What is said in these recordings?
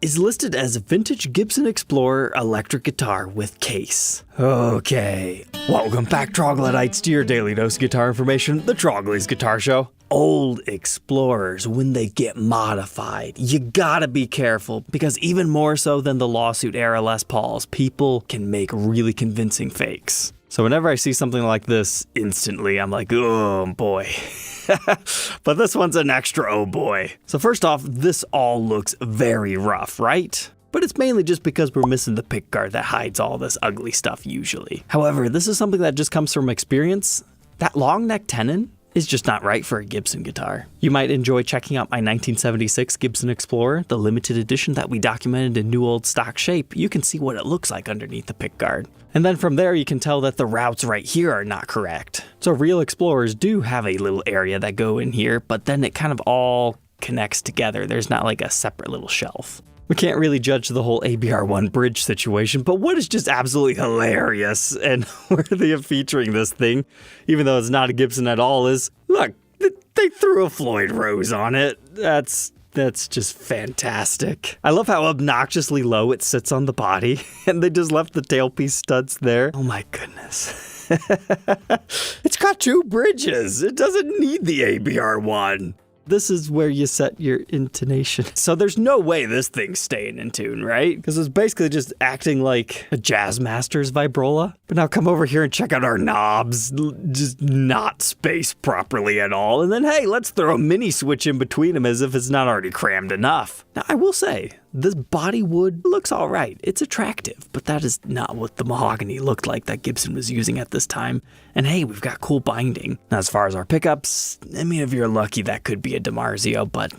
is listed as a vintage Gibson Explorer electric guitar with case. Okay, welcome back troglodytes to your daily dose of guitar information, the Trogly's Guitar Show. Old Explorers, when they get modified, you gotta be careful, because even more so than the lawsuit era Les Pauls, people can make really convincing fakes. So whenever I see something like this, instantly I'm like, oh boy. But this one's an extra oh boy. So first off, this all looks very rough, right? But it's mainly just because we're missing the pickguard that hides all this ugly stuff usually. However, this is something that just comes from experience. That long neck tenon is just not right for a Gibson guitar. You might enjoy checking out my 1976 Gibson Explorer, the limited edition that we documented in new old stock shape. You can see what it looks like underneath the pickguard. And then from there you can tell that the routes right here are not correct. So real Explorers do have a little area that go in here, but then it kind of all connects together. There's not like a separate little shelf. We can't really judge the whole ABR1 bridge situation, but what is just absolutely hilarious and worthy of featuring this thing, even though it's not a Gibson at all, is, look, they threw a Floyd rose on it. That's just fantastic. I love how obnoxiously low it sits on the body, and they just left the tailpiece studs there. Oh my goodness. It's got two bridges. It doesn't need the ABR1. This is where you set your intonation. So there's no way this thing's staying in tune, right? Because it's basically just acting like a jazz master's vibrola. But now come over here and check out our knobs. Just not spaced properly at all. And then, hey, let's throw a mini switch in between them as if it's not already crammed enough. Now, I will say, this body wood looks all right. It's attractive, but that is not what the mahogany looked like that Gibson was using at this time. And hey, we've got cool binding. Now, as far as our pickups, I mean, if you're lucky, that could be a DiMarzio, but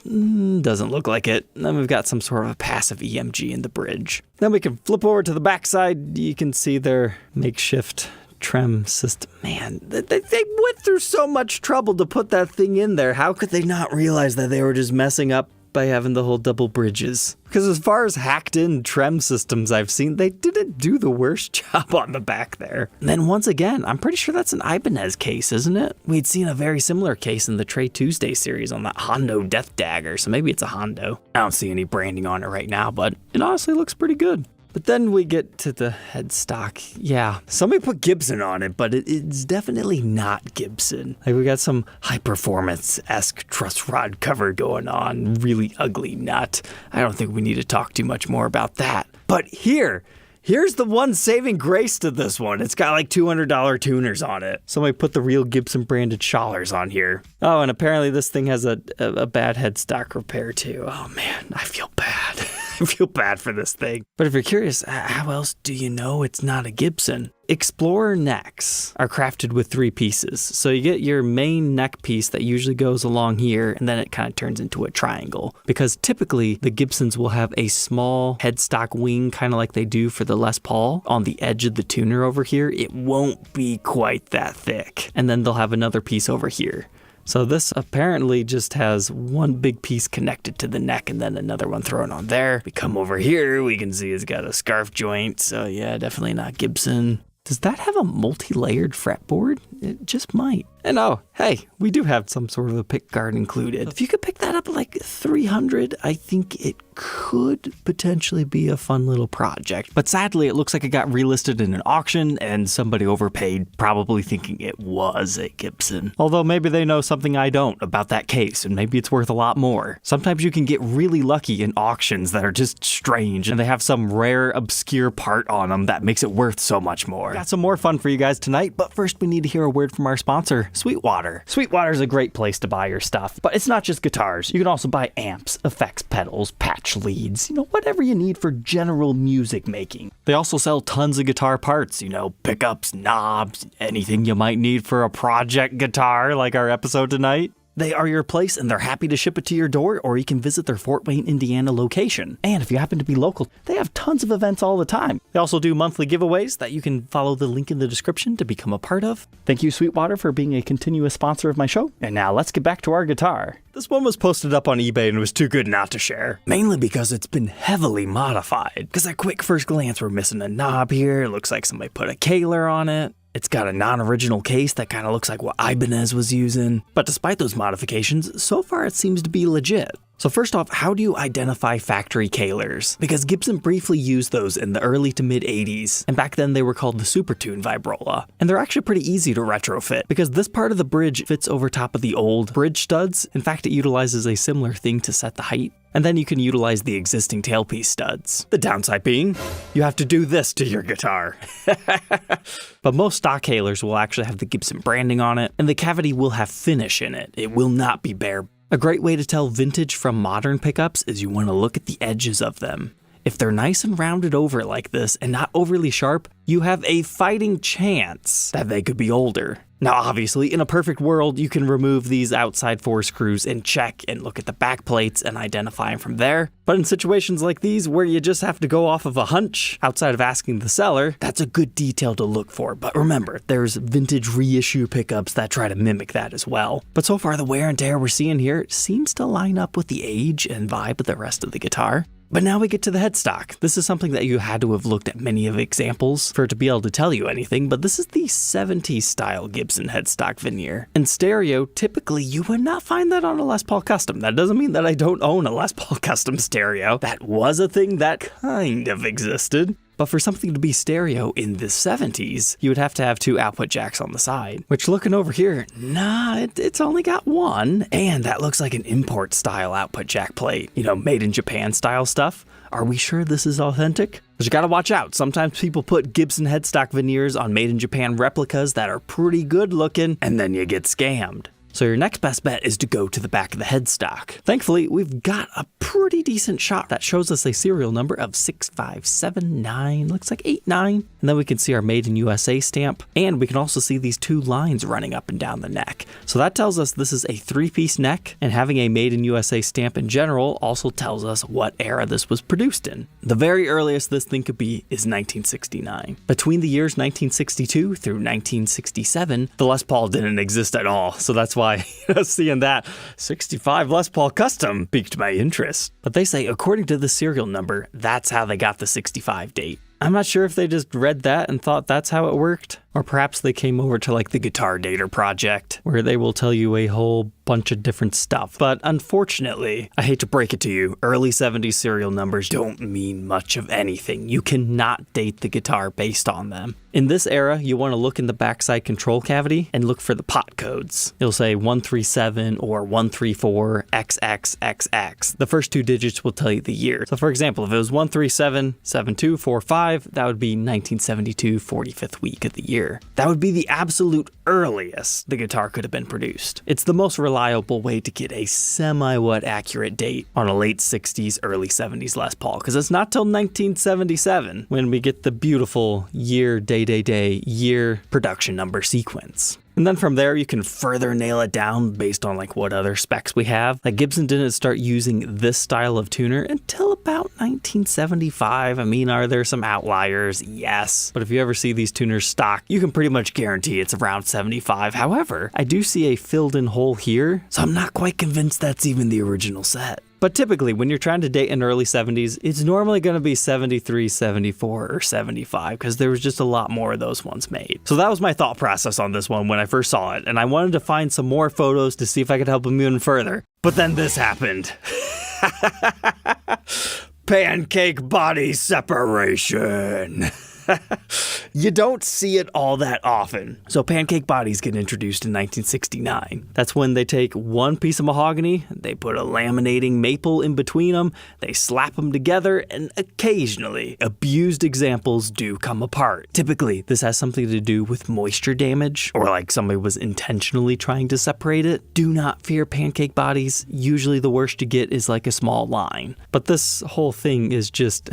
doesn't look like it. Then we've got some sort of a passive EMG in the bridge. Then we can flip over to the backside. You can see their makeshift trem system. Man, they went through so much trouble to put that thing in there. How could they not realize that they were just messing up by having the whole double bridges? Because as far as hacked in trem systems I've seen, they didn't do the worst job on the back there. And then once again, I'm pretty sure that's an Ibanez case, isn't it? We'd seen a very similar case in the Trey Tuesday series on that Hondo Death Dagger, so maybe it's a Hondo. I don't see any branding on it right now, but it honestly looks pretty good. But then we get to the headstock. Yeah, somebody put Gibson on it, but it's definitely not Gibson. Like, we got some high-performance-esque truss rod cover going on. Really ugly nut. I don't think we need to talk too much more about that. But here's the one saving grace to this one. It's got like $200 tuners on it. Somebody put the real Gibson branded Schallers on here. Oh, and apparently this thing has a bad headstock repair too. Oh man, I feel bad. I feel bad for this thing. But if you're curious, how else do you know it's not a Gibson? Explorer necks are crafted with 3 pieces. So you get your main neck piece that usually goes along here, and then it kind of turns into a triangle. Because typically the Gibsons will have a small headstock wing, kind of like they do for the Les Paul, on the edge of the tuner over here. It won't be quite that thick. And then they'll have another piece over here. So this apparently just has one big piece connected to the neck and then another one thrown on there. We come over here, we can see it's got a scarf joint. So yeah, definitely not Gibson. Does that have a multi-layered fretboard? It just might. And oh, hey, we do have some sort of a pick guard included. If you could pick that up at like $300, I think it could potentially be a fun little project. But sadly, it looks like it got relisted in an auction and somebody overpaid, probably thinking it was a Gibson. Although maybe they know something I don't about that case, and maybe it's worth a lot more. Sometimes you can get really lucky in auctions that are just strange, and they have some rare, obscure part on them that makes it worth so much more. Got some more fun for you guys tonight, but first we need to hear a word from our sponsor, Sweetwater. Sweetwater is a great place to buy your stuff, but it's not just guitars. You can also buy amps, effects pedals, patch leads, whatever you need for general music making. They also sell tons of guitar parts, pickups, knobs, anything you might need for a project guitar like our episode tonight. They are your place, and they're happy to ship it to your door, or you can visit their Fort Wayne, Indiana location. And if you happen to be local, they have tons of events all the time. They also do monthly giveaways that you can follow the link in the description to become a part of. Thank you, Sweetwater, for being a continuous sponsor of my show. And now let's get back to our guitar. This one was posted up on eBay and was too good not to share. Mainly because it's been heavily modified. Because at quick first glance, we're missing a knob here. It looks like somebody put a Kaler on it. It's got a non-original case that kind of looks like what Ibanez was using. But despite those modifications, so far it seems to be legit. So first off, how do you identify factory Kahlers? Because Gibson briefly used those in the early to mid 80s, and back then they were called the Supertune Vibrola. And they're actually pretty easy to retrofit, because this part of the bridge fits over top of the old bridge studs. In fact, it utilizes a similar thing to set the height. And then you can utilize the existing tailpiece studs. The downside being, you have to do this to your guitar. But most stock Kahlers will actually have the Gibson branding on it, and the cavity will have finish in it. It will not be bare. A great way to tell vintage from modern pickups is you want to look at the edges of them. If they're nice and rounded over like this and not overly sharp, you have a fighting chance that they could be older. Now obviously, in a perfect world, you can remove these outside 4 screws and check and look at the back plates and identify them from there. But in situations like these where you just have to go off of a hunch outside of asking the seller, that's a good detail to look for. But remember, there's vintage reissue pickups that try to mimic that as well. But so far the wear and tear we're seeing here seems to line up with the age and vibe of the rest of the guitar. But now we get to the headstock. This is something that you had to have looked at many of examples for it to be able to tell you anything, but this is the 70s style Gibson headstock veneer. In stereo, typically you would not find that on a Les Paul Custom. That doesn't mean that I don't own a Les Paul Custom stereo. That was a thing that kind of existed. But for something to be stereo in the 70s, you would have to have 2 output jacks on the side. Which, looking over here, nah, it's only got 1. And that looks like an import style output jack plate. You know, made in Japan style stuff. Are we sure this is authentic? But you gotta watch out. Sometimes people put Gibson headstock veneers on made in Japan replicas that are pretty good looking, and then you get scammed. So your next best bet is to go to the back of the headstock. Thankfully, we've got a pretty decent shot that shows us a serial number of 6579, looks like 89. And then we can see our Made in USA stamp, and we can also see these 2 lines running up and down the neck. So that tells us this is a 3-piece neck, and having a Made in USA stamp in general also tells us what era this was produced in. The very earliest this thing could be is 1969. Between the years 1962 through 1967, the Les Paul didn't exist at all, so that's why seeing that 65 Les Paul Custom piqued my interest. But they say, according to the serial number, that's how they got the 65 date. I'm not sure if they just read that and thought that's how it worked, or perhaps they came over to like the Guitar Dater project, where they will tell you a whole bunch of different stuff. But unfortunately, I hate to break it to you, early 70s serial numbers don't mean much of anything. You cannot date the guitar based on them. In this era, you want to look in the backside control cavity and look for the pot codes. It'll say 137 or 134 XXXX. The first 2 digits will tell you the year. So for example, if it was 137 7245, that would be 1972 45th week of the year. That would be the absolute earliest the guitar could have been produced. It's the most reliable way to get a semi-what accurate date on a late 60s, early 70s Les Paul, because it's not till 1977 when we get the beautiful year, day, year production number sequence. And then from there, you can further nail it down based on like what other specs we have. Like Gibson didn't start using this style of tuner until about 1975. I mean, are there some outliers? Yes. But if you ever see these tuners stock, you can pretty much guarantee it's around 75. However, I do see a filled in hole here, so I'm not quite convinced that's even the original set. But typically, when you're trying to date in early 70s, it's normally going to be 73, 74, or 75, because there was just a lot more of those ones made. So that was my thought process on this one when I first saw it, and I wanted to find some more photos to see if I could help them even further. But then this happened. Pancake body separation. You don't see it all that often. So pancake bodies get introduced in 1969. That's when they take one piece of mahogany, they put a laminating maple in between them, they slap them together, and occasionally abused examples do come apart. Typically, this has something to do with moisture damage, or like somebody was intentionally trying to separate it. Do not fear pancake bodies. Usually the worst you get is like a small line. But this whole thing is just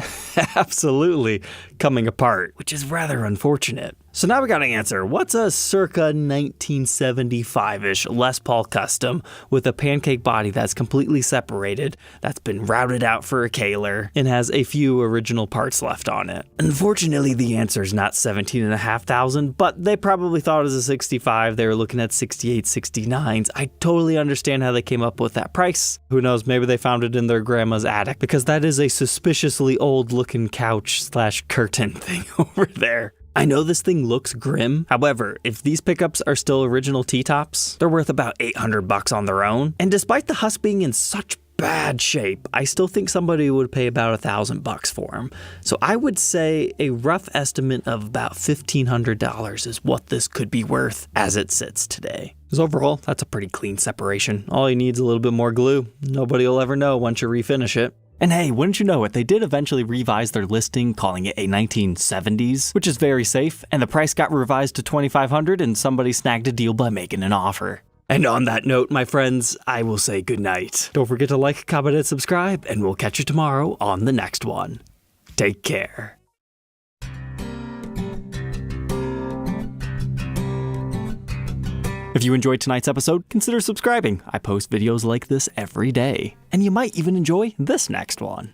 absolutely coming apart, which is rather unfortunate. So now we got to answer, what's a circa 1975-ish Les Paul Custom with a pancake body that's completely separated, that's been routed out for a Kahler, and has a few original parts left on it? Unfortunately, the answer is not 17,500, but they probably thought it was a 65. They were looking at 68, 69s. I totally understand how they came up with that price. Who knows, maybe they found it in their grandma's attic, because that is a suspiciously old-looking couch/curtain thing over there. I know this thing looks grim. However, if these pickups are still original T-tops, they're worth about $800 on their own. And despite the husk being in such bad shape, I still think somebody would pay about $1,000 for them. So I would say a rough estimate of about $1,500 is what this could be worth as it sits today. Because overall, that's a pretty clean separation. All you need is a little bit more glue. Nobody will ever know once you refinish it. And hey, wouldn't you know it, they did eventually revise their listing, calling it a 1970s, which is very safe, and the price got revised to $2,500 and somebody snagged a deal by making an offer. And on that note, my friends, I will say goodnight. Don't forget to like, comment, and subscribe, and we'll catch you tomorrow on the next one. Take care. If you enjoyed tonight's episode, consider subscribing. I post videos like this every day. And you might even enjoy this next one.